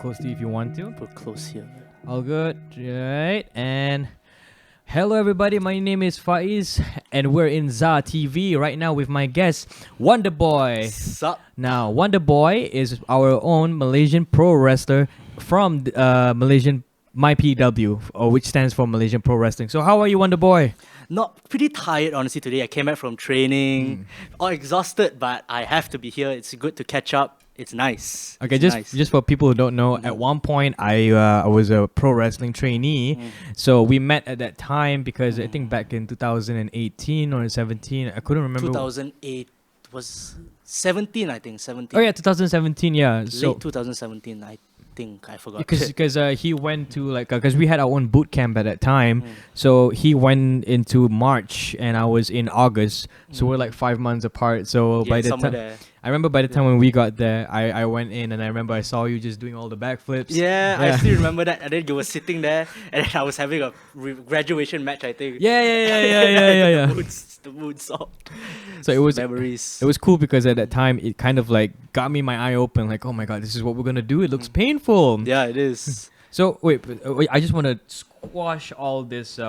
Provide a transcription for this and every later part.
close to you if you want to. Put close here. All good. Right. And hello, everybody. My name is Faiz, and we're in ZA TV right now with my guest, Wonderboy. Sup? Now, Wonderboy is our own Malaysian pro wrestler from Malaysian MYPW, which stands for Malaysian Pro Wrestling. So, how are you, Wonderboy? Not pretty tired, honestly, today. I came back from training. All exhausted, but I have to be here. It's good to catch up. It's nice. Okay, It's just for people who don't know, at one point I was a pro wrestling trainee. So we met at that time because I think back in 2018 or 17, I couldn't remember. 2008 was 17, I think. 17. Oh yeah, 2017. Yeah. So Late 2017, I think. I forgot. because he went to because we had our own boot camp at that time. So he went into March and I was in August. So we're like 5 months apart. So by the time I remember by the time when we got there, I went in and I remember I saw you just doing all the backflips. Yeah, I still remember that. And then you were sitting there, and then I was having a graduation match, I think. Yeah. The mood song. So it was memories. It was cool because at that time it kind of like got me my eye open. Like, oh my god, this is what we're gonna do. It looks painful. Yeah, it is. So wait, I just want to squash all this.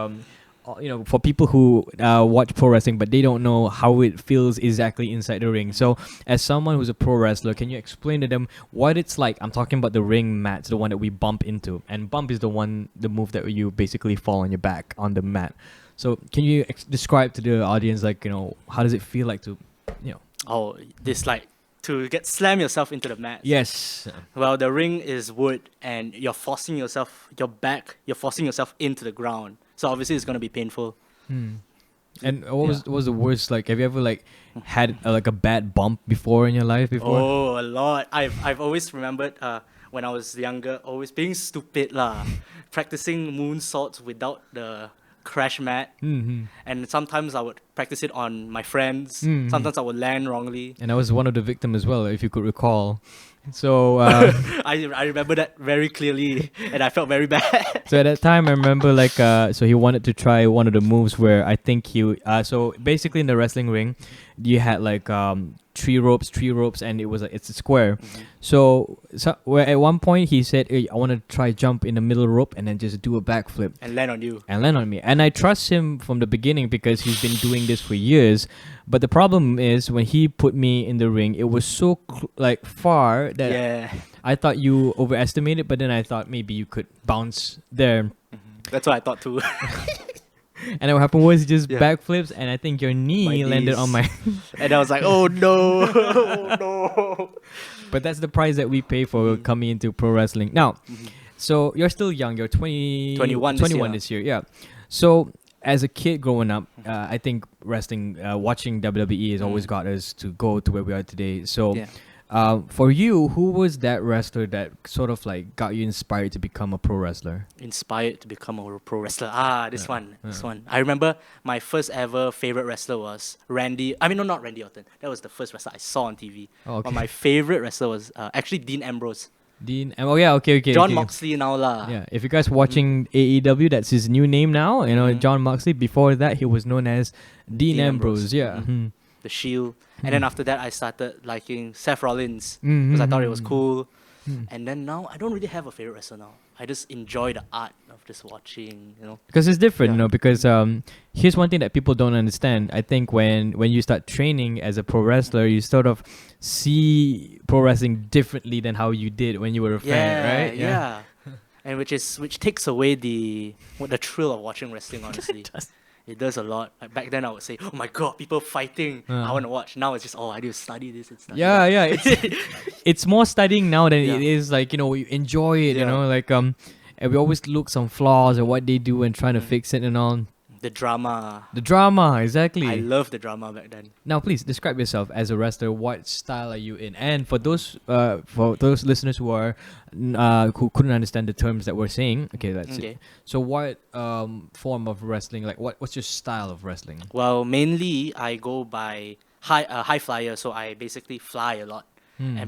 For people who watch pro wrestling but they don't know how it feels exactly inside the ring. So as someone who's a pro wrestler, can you explain to them what it's like? I'm talking about the ring mats, the one that we bump into, and bump is the move that you basically fall on your back on the mat. So can you describe to the audience, how does it feel like to, Oh, this to slam yourself into the mat. Yes. Well, the ring is wood, and you're forcing yourself into the ground. So obviously it's gonna be painful. And what was the worst? Like, have you ever had a bad bump before in your life before? Oh, a lot. I've always remembered when I was younger, always being stupid practicing moonsaults without the crash mat. And sometimes I would practice it on my friends. Sometimes I would land wrongly. And I was one of the victims as well, if you could recall. So I remember that very clearly, and I felt very bad. So at that time, I remember so he wanted to try one of the moves where I think so basically in the wrestling ring, you had three ropes, and it's a square. So where at one point he said, hey, I want to try jump in the middle rope and then just do a backflip And land on you. And land on me. And I trust him from the beginning because he's been doing this for years. But the problem is when he put me in the ring, it was so far that I thought you overestimated, but then I thought maybe you could bounce there. That's what I thought too. And what happened was just backflips, and I think your knee landed on my... And I was like, oh no, oh no. But that's the price that we pay for coming into pro wrestling. Now, so you're still young. You're 21 this year. Yeah. So as a kid growing up, I think wrestling, watching WWE has always got us to go to where we are today. So for you, who was that wrestler that sort of got you inspired to become a pro wrestler? Inspired to become a pro wrestler. This one. I remember my first ever favorite wrestler was Randy. I mean, no, not Randy Orton. That was the first wrestler I saw on TV. Oh, okay. But my favorite wrestler was actually Dean Ambrose. Okay. John Moxley now lah. Yeah, if you guys watching AEW, that's his new name now. John Moxley. Before that, he was known as Dean Ambrose. Yeah. The Shield. And then after that, I started liking Seth Rollins because I thought it was cool. And then now, I don't really have a favorite wrestler now. I just enjoy the art of just watching, Because it's different, because here's one thing that people don't understand. I think when you start training as a pro wrestler, you sort of see pro wrestling differently than how you did when you were a fan, right? Yeah. And which takes away the thrill of watching wrestling, honestly. It does a lot. Back then, I would say, "Oh my god, people fighting! I want to watch." Now it's just, I need to study this and study. Yeah. It's more studying now than it is you enjoy it. And we always look some flaws at what they do and trying to fix it and all. The drama, exactly. I love the drama back then. Now, please describe yourself as a wrestler. What style are you in? And for those listeners who are who couldn't understand the terms that we're saying, that's it. So, what form of wrestling? What's your style of wrestling? Well, mainly I go by high flyer, so I basically fly a lot.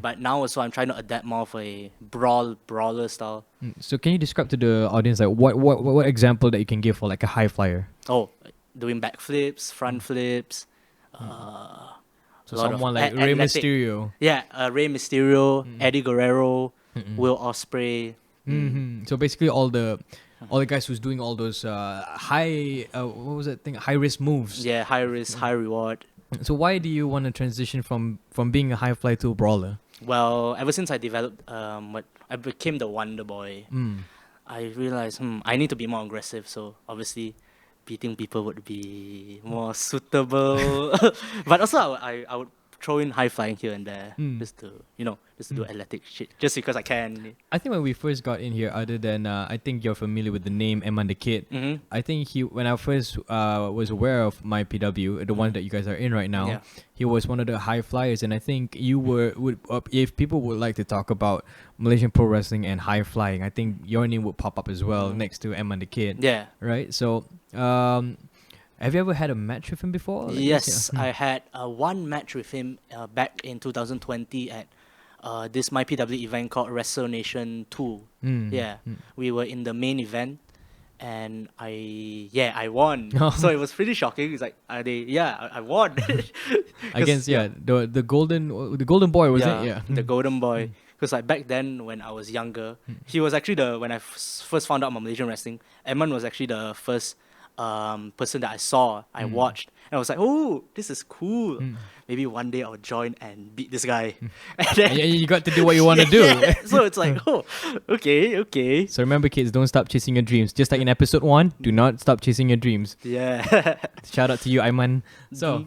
But now also I'm trying to adapt more of a brawler style. So can you describe to the audience what example that you can give for a high flyer? Oh, doing backflips, front flips. So someone like Rey Mysterio. Yeah, Rey Mysterio, Eddie Guerrero, Will Ospreay. So basically, all the guys who's doing all those high what was that thing, high risk moves. Yeah, high risk, high reward. So why do you want to transition from being a high fly to a brawler? Well, ever since I developed what I became the Wonderboy, I realized I need to be more aggressive. So obviously, beating people would be more suitable. But also, I would throw in high flying here and there just to do athletic shit just because I can. I think when we first got in here, other than I think you're familiar with the name Eman the Kid. I think when I first was aware of MYPW, the one that you guys are in right now, he was one of the high flyers, and I think you would if people would like to talk about Malaysian Pro Wrestling and high flying, I think your name would pop up as well next to Eman the Kid. Yeah. Right. So. Have you ever had a match with him before? Yes, I had one match with him back in 2020 at this MyPW event called Wrestle Nation 2. We were in the main event, and I won. So it was pretty shocking. It's like, I won. Against the golden boy, was it? Yeah, the golden boy. Because like back then when I was younger, he was actually when I first found out about Malaysian wrestling, Eman was actually the first person that I saw, I watched, and I was like, oh, this is cool. Maybe one day I'll join and beat this guy. And then, you got to do what you want to do. So it's like, oh, okay. So remember, kids, don't stop chasing your dreams. Just like in episode 1, do not stop chasing your dreams. Yeah. Shout out to you, Aiman. So,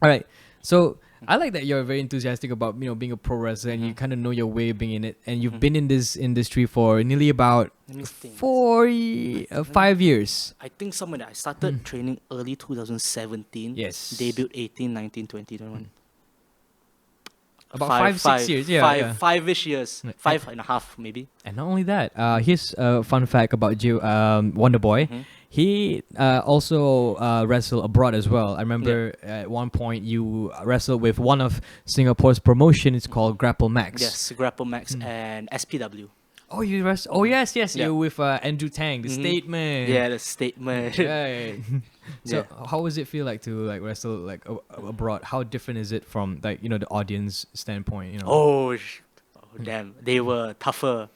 all right. So I like that you're very enthusiastic about being a pro wrestler, and you kind of know your way being in it, and you've been in this industry for nearly about 5 years. I think somewhere that I started training early 2017. Yes. Debuted 18, 19, 20, 21. About 5-6 years, yeah. 5-ish years, 5.5 maybe. And not only that, here's a fun fact about Wonderboy. He also wrestled abroad as well. I remember at one point you wrestled with one of Singapore's promotion. It's called Grapple Max. Yes, Grapple Max and SPW. Oh, you wrestled. Oh, yes. Yeah. You with Andrew Tang, the Statement. Yeah, the Statement. Right. So, how does it feel like to wrestle abroad? How different is it from the audience standpoint? Oh, damn, they were tougher.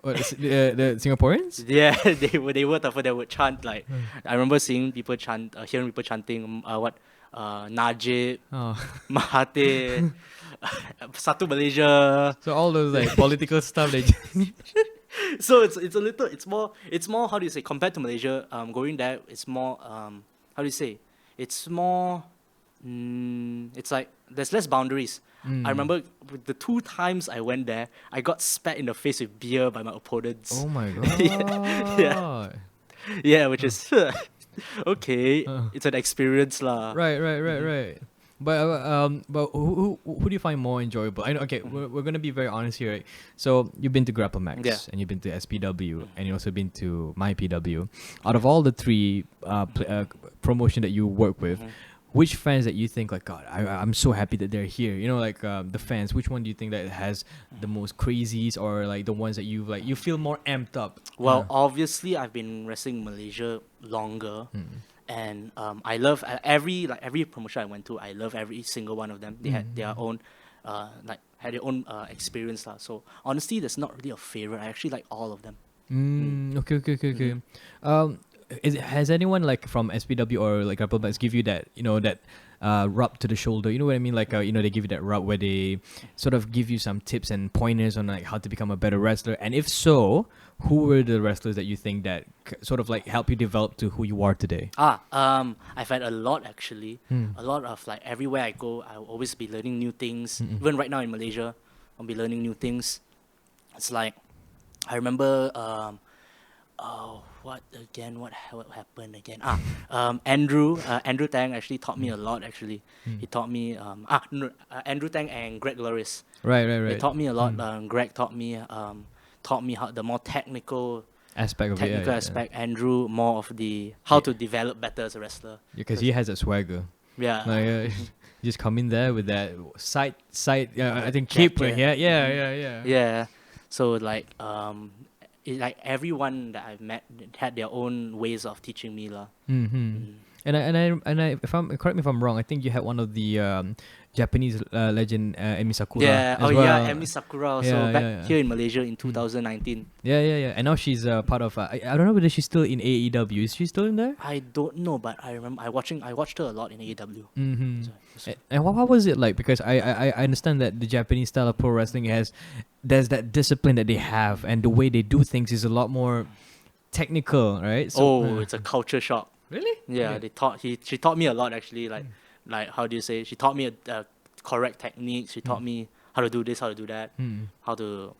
What, the Singaporeans? Yeah, they were tougher. They would chant like I remember seeing people chant, hearing people chanting Najib, Mahathir, Satu Malaysia. So all those political stuff. So it's more how do you say, compared to Malaysia, going there it's more how do you say, it's more it's like there's less boundaries. I remember with the 2 times I went there, I got spat in the face with beer by my opponents. Oh my god. Yeah, which is okay. It's an experience lah. Right. But who do you find more enjoyable? I know. Okay, we're gonna be very honest here. Right? So you've been to Grapple Max, and you've been to SPW, and you also been to MyPW. Out of all the 3 promotion that you work with, which fans that you think God, I'm so happy that they're here? The fans. Which one do you think that has the most crazies, or the ones that you feel more amped up? Well, obviously I've been wrestling Malaysia longer. And I love every promotion I went to. I love every single one of them. They had their own, had their own experience lah. So honestly, there's not really a favorite. I actually like all of them. Okay. Has anyone from SPW or Grapple Max give you that that rub to the shoulder? You know what I mean? They give you that rub where they sort of give you some tips and pointers on how to become a better wrestler. And if so, who were the wrestlers that you think that sort of help you develop to who you are today? I've had a lot actually. A lot of everywhere I go, I'll always be learning new things. Even right now in Malaysia, I'll be learning new things. It's I remember what happened again? Andrew Tang actually taught me a lot. Actually, he taught me. Andrew Tang and Greg Loris. Right. They taught me a lot. Greg taught me how the more technical aspect. Andrew more of the how to develop better as a wrestler. Because he has a swagger. Yeah. You just come in there with that side. I think keep here. Yeah. Yeah. So everyone that I've met had their own ways of teaching me lah. And I, if I'm correct me if I'm wrong, I think you had one of the Japanese legend Emi Sakura. Yeah. As Oh well. yeah, Emi Sakura also Yeah, back yeah. here in Malaysia in 2019. Yeah. And now she's part of. I don't know whether she's still in AEW. Is she still in there? I don't know, but I remember I watched her a lot in AEW. And what was it like? Because I understand that the Japanese style of pro wrestling there's that discipline that they have, and the way they do things is a lot more technical, right? So, It's a culture shock. really? Yeah, she taught me a lot actually. Like how do you say? She taught me correct techniques. She taught me how to do this, how to do that, how to.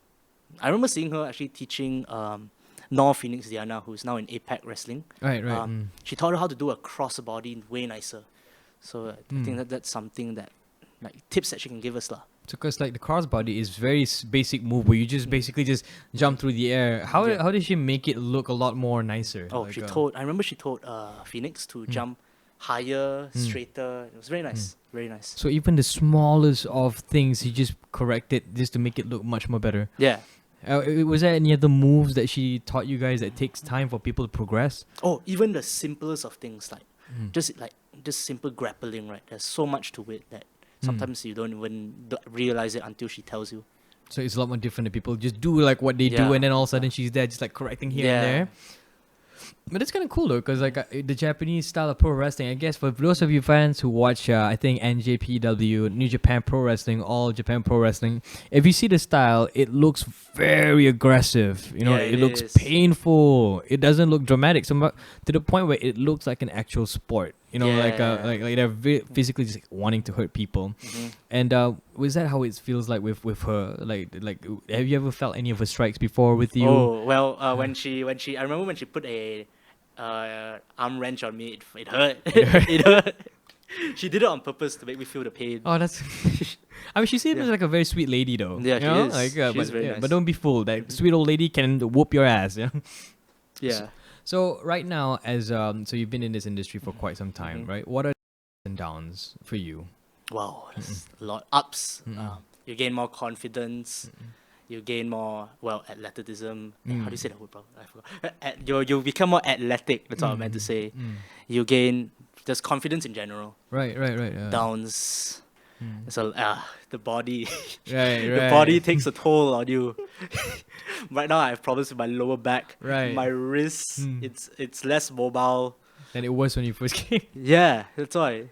I remember seeing her actually teaching Nor Phoenix Diana, who's now in APAC Wrestling. Right. She taught her how to do a crossbody way nicer. So I think that's something that like tips that she can give us lah. Because like the crossbody is very basic move where you just basically just jump through the air. How did she make it look a lot more nicer? Oh, like, I remember she told Phoenix to jump higher, straighter. It was very nice, very nice. So even the smallest of things, he just corrected just to make it look much more better. Yeah. Was there any other moves that she taught you guys that takes time for people to progress? Oh, even the simplest of things just simple grappling, right? There's so much to it that sometimes you don't even realize it until she tells you. So it's a lot more different that people just do like what they do, and then all of a sudden she's there just like correcting here and there. But it's kind of cool though, because like the Japanese style of pro wrestling, I guess for those of you fans who watch, I think NJPW, New Japan Pro Wrestling, All Japan Pro Wrestling, if you see the style, it looks very aggressive. You know, it looks painful. It doesn't look dramatic, to the point where it looks like an actual sport. You know, like they're physically just wanting to hurt people. And was that how it feels like with her? Like have you ever felt any of her strikes before with you? Oh well, when she I remember when she put a arm wrench on me, it hurt. It hurt. She did it on purpose to make me feel the pain. Oh, that's. I mean, she seems like a very sweet lady, though. Yeah, she is. Like, She's very nice. But don't be fooled. That sweet old lady can whoop your ass. Yeah. Yeah. So right now, as so you've been in this industry for quite some time, right? What are the ups and downs for you? Wow, there's a lot ups. You gain more confidence. You gain more athleticism. How do you say that word? I forgot. You become more athletic. That's what I meant to say. You gain just confidence in general. Right. Downs. So the body, the the body takes a toll on you. Right now I have problems with my lower back, my wrists. It's less mobile than it was when you first came. Yeah, that's why.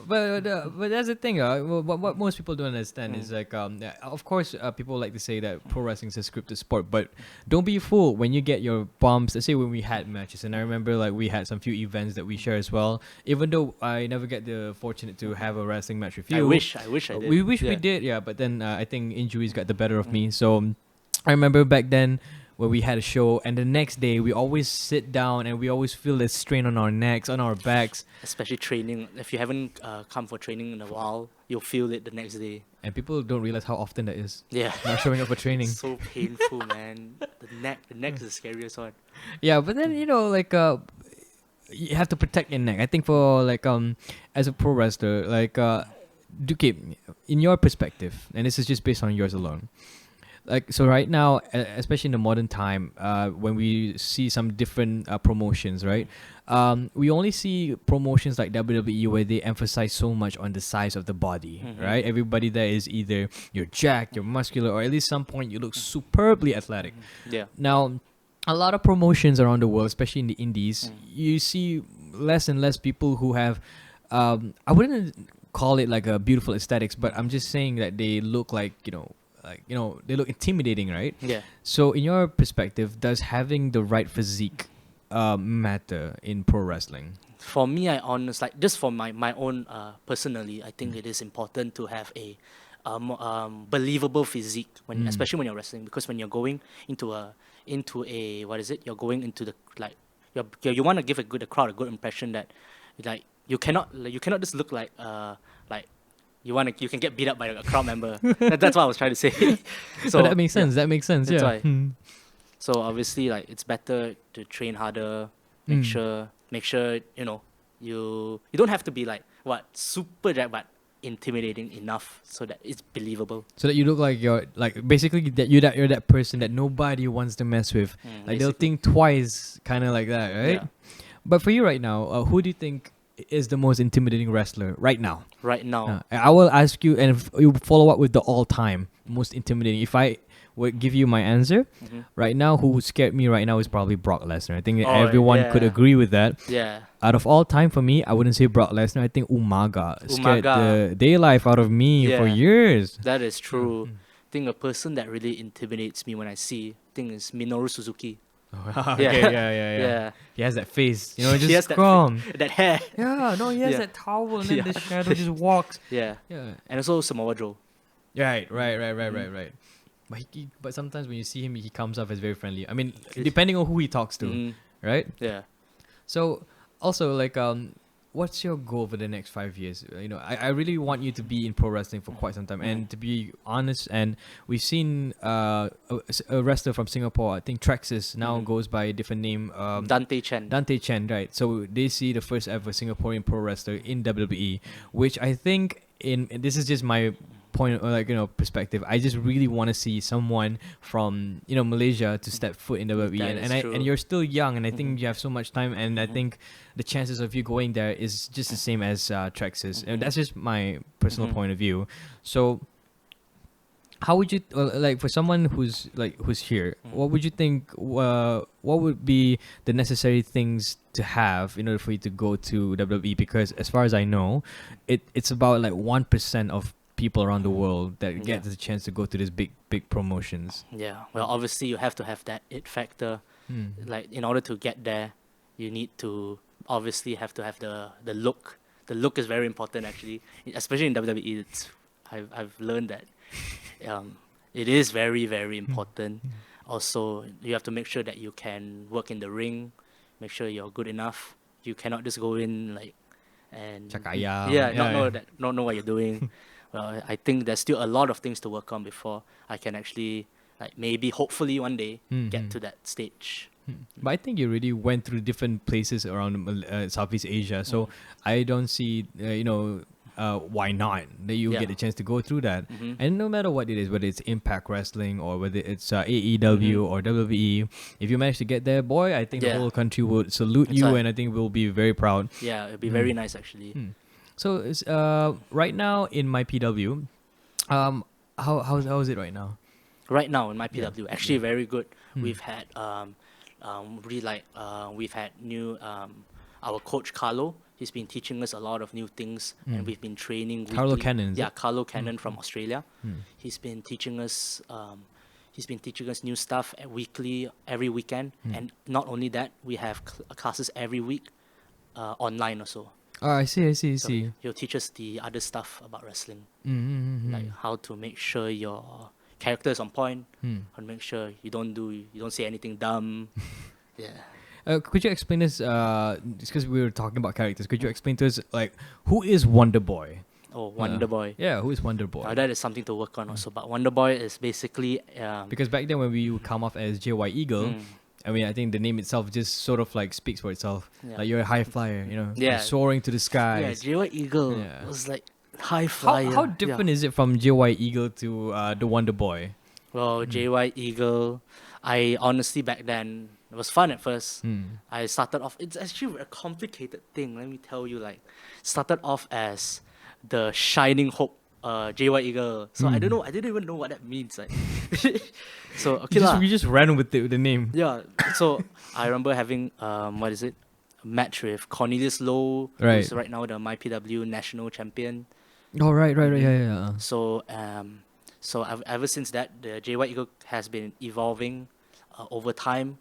But that's the thing. What most people don't understand is like, of course, people like to say that pro wrestling is a scripted sport, but don't be fooled when you get your bumps. Let's say when we had matches, and I remember like we had some few events that we share as well. Even though I never get the fortunate to have a wrestling match with you, I wish I did. We wish we did, yeah. But then I think injuries got the better of me. So I remember back then, where we had a show, and the next day we always sit down and we always feel the strain on our necks, on our backs. Especially training. If you haven't come for training in a while, you'll feel it the next day. And people don't realize how often that is. Yeah. Not showing up for training. It's so painful, man. The neck is the scariest one. Yeah, but then like you have to protect your neck. I think for like as a pro wrestler, like okay, in your perspective, and this is just based on yours alone. Like, so right now, especially in the modern time, when we see some different promotions, right? We only see promotions like WWE where they emphasize so much on the size of the body, right? Everybody there is either you're jacked, you're muscular, or at least some point you look superbly athletic. Yeah. Now, a lot of promotions around the world, especially in the indies, you see less and less people who have, I wouldn't call it like a beautiful aesthetics, but I'm just saying that they look like, they look intimidating, right? Yeah. So in your perspective, does having the right physique matter in pro wrestling? For me, just for my own personally, I think it is important to have a believable physique especially when you're wrestling, because when you're going into a what is it? You're going into the you want to give the crowd a good impression that like you cannot just look like you can get beat up by a crowd member. That's what I was trying to say. So but that makes sense. That makes sense. That's yeah. why. So obviously, like, it's better to train harder. Make sure you don't have to be like super jacked, but intimidating enough so that it's believable. So that you look like you're like basically that you're that person that nobody wants to mess with. Like they'll think twice, kind of like that, right? Yeah. But for you right now, who do you think is the most intimidating wrestler right now? Right now. I will ask you, and if you follow up with the all-time most intimidating. If I would give you my answer right now, who scared me right now is probably Brock Lesnar. I think that everyone could agree with that. Yeah. Out of all time for me, I wouldn't say Brock Lesnar. I think Umaga scared the day life out of me for years. That is true. I think a person that really intimidates me when I see, I think is Minoru Suzuki. Okay, yeah. He has that face, you know, He just has calm. that hair. Yeah, no, he has that towel and then the shadow just walks. Yeah. Yeah. And also Samoa Joe. Right. But sometimes when you see him, he comes off as very friendly. I mean, depending on who he talks to, right? Yeah. So, also, like, what's your goal for the next 5 years? You know, I really want you to be in pro wrestling for quite some time. And to be honest, and we've seen a wrestler from Singapore, I think Traxxas now goes by a different name. Dante Chen. Dante Chen, right. So they see the first ever Singaporean pro wrestler in WWE, which I think, and this is just my point, like, you know, perspective. I just really want to see someone from, you know, Malaysia to step foot in WWE, and you're still young, and I think you have so much time, and I think the chances of you going there is just the same as Traxxas, and that's just my personal point of view. So, how would you like, for someone who's here? What would you think? What would be the necessary things to have in order for you to go to WWE? Because as far as I know, it's about like 1% of people around the world that get the chance to go to these big promotions. Yeah, well, obviously you have to have that it factor. Like, in order to get there, you need to obviously have to have the look. The look is very important, actually, especially in WWE. I've learned that it is very, very important. Also, you have to make sure that you can work in the ring, make sure you're good enough. You cannot just go in like and not know what you're doing. Well, I think there's still a lot of things to work on before I can actually, like, maybe, hopefully one day get to that stage. But I think you already went through different places around Southeast Asia, so I don't see, why not that you get a chance to go through that. And no matter what it is, whether it's Impact Wrestling or whether it's AEW or WWE, if you manage to get there, boy, I think the whole country would salute you, and I think we'll be very proud. Yeah, it'd be very nice, actually. So it's right now in MYPW, how is it right now? Right now in MYPW, actually very good. We've had we've had new our coach Carlo. He's been teaching us a lot of new things, and we've been training weekly. Carlo Cannon. Yeah, Carlo Cannon from Australia. He's been teaching us. He's been teaching us new stuff weekly, every weekend, and not only that, we have classes every week, online also. Oh, I see. So he'll teach us the other stuff about wrestling, like how to make sure your character is on point, how to make sure you don't say anything dumb. Could you explain this? Just because we were talking about characters, could you explain to us, like, who is Wonderboy? Oh, Wonderboy. Yeah, who is Wonderboy? That is something to work on also. But Wonderboy is basically because back then when we would come off as JY Eagle. I mean, I think the name itself just sort of like speaks for itself. Like, you're a high flyer, you know, you're soaring to the skies. Yeah, JY Eagle was like high flyer. How different is it from JY Eagle to the Wonder Boy? Well, JY Eagle, I honestly back then, it was fun at first. I started off, it's actually a complicated thing, let me tell you. Like, started off as the Shining Hope JY Eagle. So I didn't even know what that means. Like, so okay, we just ran with the name. Yeah. So I remember having a match with Cornelius Lowe, who's right now the MYPW national champion. Oh right, yeah. So ever since that, the JY Eagle has been evolving over time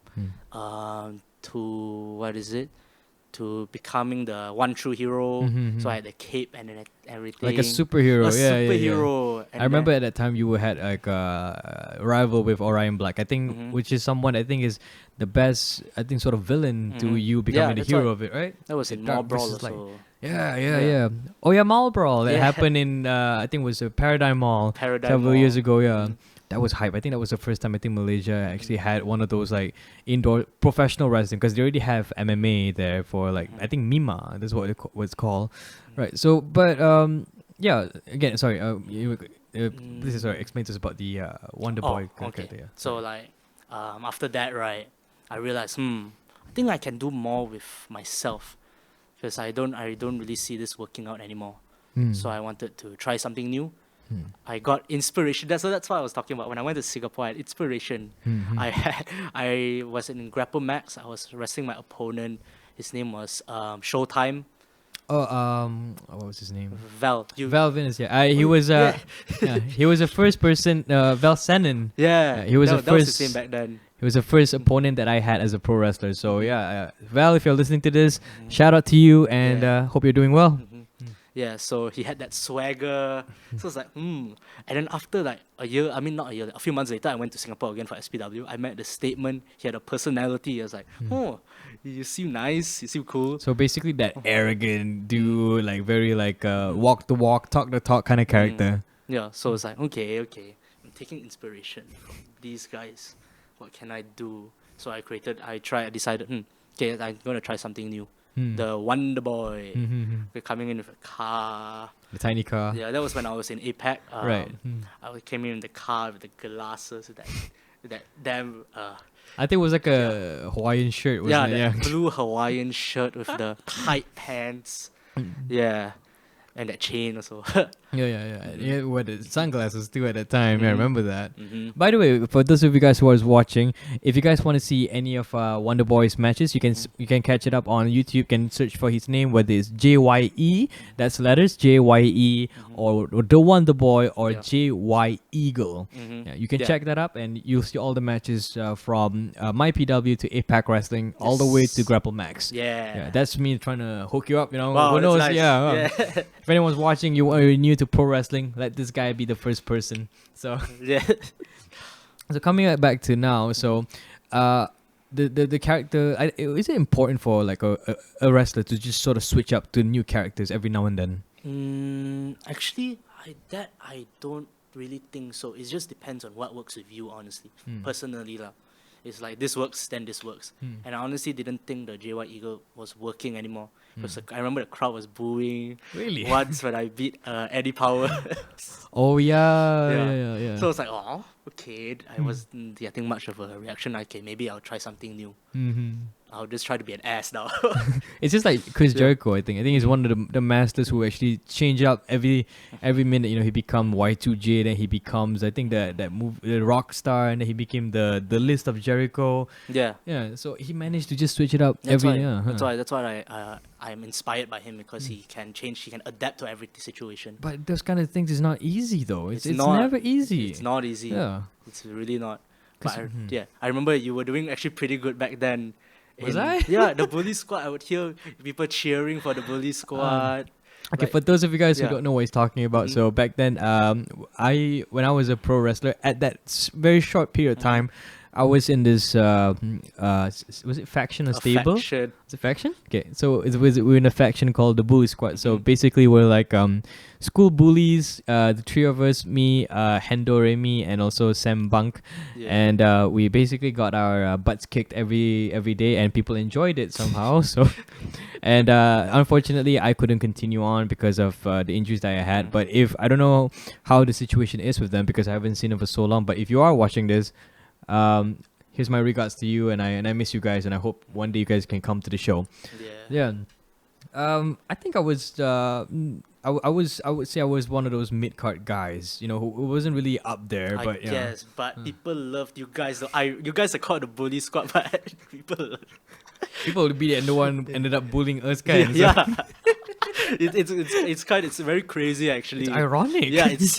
to becoming the one true hero. So I had the cape and then everything. Like a superhero. Superhero. I remember at that time you had like a rival with Orion Black, I think, which is someone I think is the best, I think, sort of villain to you becoming the hero of it, right? That was in Mall Brawl also. Like, yeah. Oh yeah, Mall Brawl. That happened in I think it was a Paradigm Mall several years ago. Yeah. That was hype. I think that was the first time I think Malaysia actually had one of those like indoor professional wrestling, because they already have MMA there for like I think Mima. That's what it's called, right? So, but again, sorry. Please, sorry. Explain to us about the Wonderboy character. So like after that, right, I realized I think I can do more with myself because I don't really see this working out anymore. So I wanted to try something new. I got inspiration. That's what I was talking about. When I went to Singapore, I had inspiration. I was in Grapple Max. I was wrestling my opponent. His name was Showtime. What was his name? Val. Val Venus, yeah. He was yeah, he was the first person. Val Senin. Yeah, he was the that was first. his name back then. He was the first opponent that I had as a pro wrestler. So yeah, Val, if you're listening to this, shout out to you and hope you're doing well. Yeah, so he had that swagger. So it's like, And then after like a year, I mean not a year, a few months later, I went to Singapore again for SPW. I met the statement. He had a personality. I was like, oh, you seem nice. You seem cool. So basically, that arrogant dude, like very like walk the walk, talk the talk kind of character. Yeah, so it's like, okay. I'm taking inspiration from these guys. What can I do? So I decided, okay, I'm going to try something new. The Wonderboy. We're coming in with a car. The tiny car. Yeah, that was when I was in APAC. Right. I came in the car with the glasses, with that damn. I think it was like a Hawaiian shirt, wasn't it? That blue Hawaiian shirt with the tight pants. Yeah. And that chain also. Yeah, with the sunglasses too at that time. I remember that. By the way, for those of you guys who are watching, if you guys want to see any of Wonderboy's matches, you can catch it up on YouTube. You can search for his name, whether it's JYE, that's letters JYE, or The Wonderboy, or JY Eagle. Yeah, you can check that up, and you'll see all the matches from MYPW to APAC Wrestling, all the way to Grapple Max. Yeah, that's me trying to hook you up. You know, wow, who knows? Nice. Yeah. If anyone's watching, you're new to pro wrestling, let this guy be the first person. So yeah. So coming back to now, so the character, is it important for like a wrestler to just sort of switch up to new characters every now and then? Actually, I don't really think so. It just depends on what works with you, honestly. Personally lah. It's like this works, then this works. And I honestly didn't think the JY Eagle was working anymore. Because I remember the crowd was booing. Really? Once when I beat Eddie Power. Oh, yeah. So it's like, oh, okay. I wasn't getting much of a reaction. Okay, maybe I'll try something new. I'll just try to be an ass now. It's just like Chris Jericho, I think. I think he's one of the masters who actually change up every minute. You know, he become Y2J, then he becomes, I think, that move, the rock star, and then he became the list of Jericho. Yeah. Yeah. So he managed to just switch it up That's why I'm inspired by him, because he can change, he can adapt to every situation. But those kind of things is not easy though. It's never easy. It's not easy. Yeah. It's really not. But I remember you were doing actually pretty good back then. Was I? Yeah, the bully squad. I would hear people cheering for the bully squad. Okay, for those of you guys who don't know what he's talking about, so back then, when I was a pro wrestler, at that very short period of time, I was in this was it faction or stable? Faction. Was it faction? Okay, so we're in a faction called the Bully Squad. So basically, we're like school bullies. The three of us, me, Hendo Remy, and also Sam Bunk, and we basically got our butts kicked every day, and people enjoyed it somehow. So, and unfortunately, I couldn't continue on because of the injuries that I had. But if I don't know how the situation is with them, because I haven't seen them for so long. But if you are watching this, here's my regards to you, and I miss you guys, and I hope one day you guys can come to the show. Yeah. I think I was I would say I was one of those mid card guys, you know, who wasn't really up there. I guess, but people loved you guys. You guys are called the Bully Squad, but people would be there, and no one ended up bullying us, guys. Yeah. It's very crazy actually. It's ironic. Yeah, it's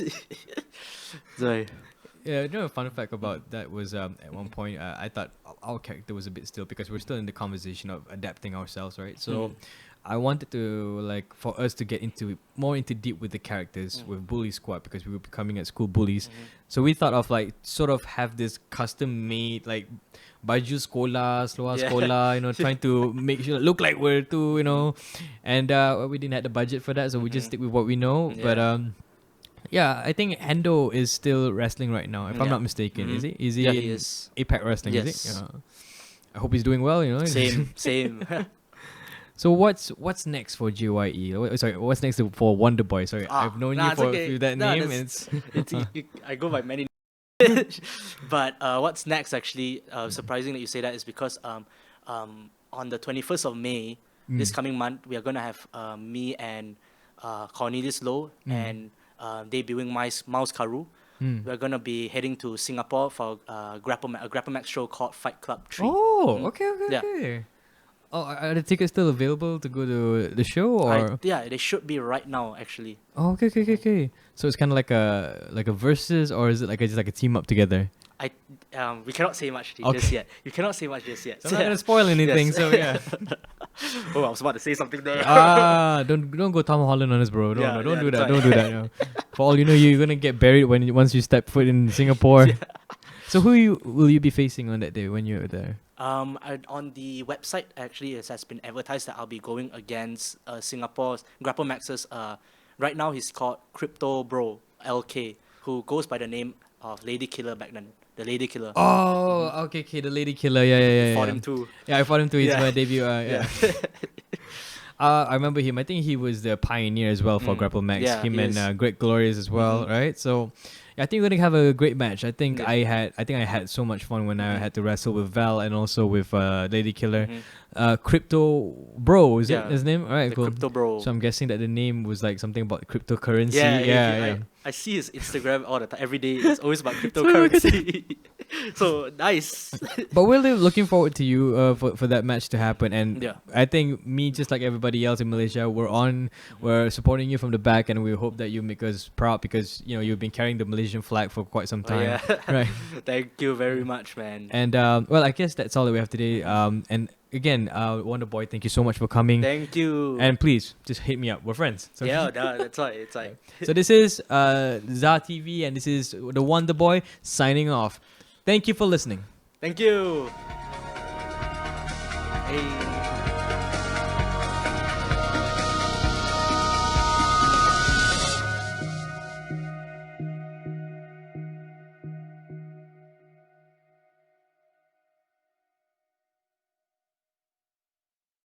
sorry. Yeah, you know, a fun fact about that was at one point I thought our character was a bit still, because we're still in the conversation of adapting ourselves, right? So I wanted to, like, for us to get more into deep with the characters with Bully Squad, because we were becoming at school bullies. So we thought of like sort of have this custom made like baju sekolah, seluar sekolah, you know, trying to make sure look like we're too, you know, and we didn't have the budget for that, so we just stick with what we know. But yeah, I think Hendo is still wrestling right now, if I'm not mistaken. Is he? Is he? Yeah, he is. APAC Wrestling, is he? Yeah. I hope he's doing well, you know. Same. So what's next for JYE? Sorry, what's next for Wonderboy? Sorry, I've known you for that name. I go by many. But what's next? Actually, surprising that you say that is because on the 21st of May, this coming month, we are going to have me and Cornelius Lowe and debuting Mouse Karu. We're going to be heading to Singapore for a grapple match show called Fight Club 3. Oh, okay. Yeah. Oh, are the tickets still available to go to the show, or? Yeah, they should be right now, actually. Oh, okay. So it's kind of like a versus, or is it just like a team up together? We cannot say much just yet. You cannot say much just yet. So I'm not gonna spoil anything. Yes. So yeah. Oh, I was about to say something there. Don't go Tom Holland on us, bro. Don't do that. that's Don't do that. No. For all you know, you're gonna get buried once you step foot in Singapore. So who will you be facing on that day when you're there? On the website, actually, it has been advertised that I'll be going against Singapore's Grapple Max's. Right now, he's called Crypto Bro LK, who goes by the name of Lady Killer back then. The Lady Killer. Oh, okay, the Lady Killer. Yeah. Fought him too. Yeah, I fought him too. His Yeah. debut. Yeah. I remember him. I think he was the pioneer as well for Grapple Max. Yeah, him he and is. Great Glorious as well, right? So, yeah, I think we're gonna have a great match. I think I had so much fun when I had to wrestle with Val and also with Lady Killer. Crypto Bro, is it his name? All right, The cool. Crypto Bro. So I'm guessing that the name was like something about cryptocurrency. Yeah. I see his Instagram all the time. Every day, it's always about cryptocurrency. So nice. But we're really looking forward to you for that match to happen, and Yeah. I think me, just like everybody else in Malaysia, we're supporting you from the back, and we hope that you make us proud because you've been carrying the Malaysian flag for quite some time, Yeah. right? Thank you very much, man. And well, I guess that's all that we have today. And again, Wonderboy, thank you so much for coming. Thank you. And please just hit me up. We're friends. So. Yeah, that's right. It's like. So this is ZA TV, and this is the Wonderboy signing off. Thank you for listening. Thank you. Hey.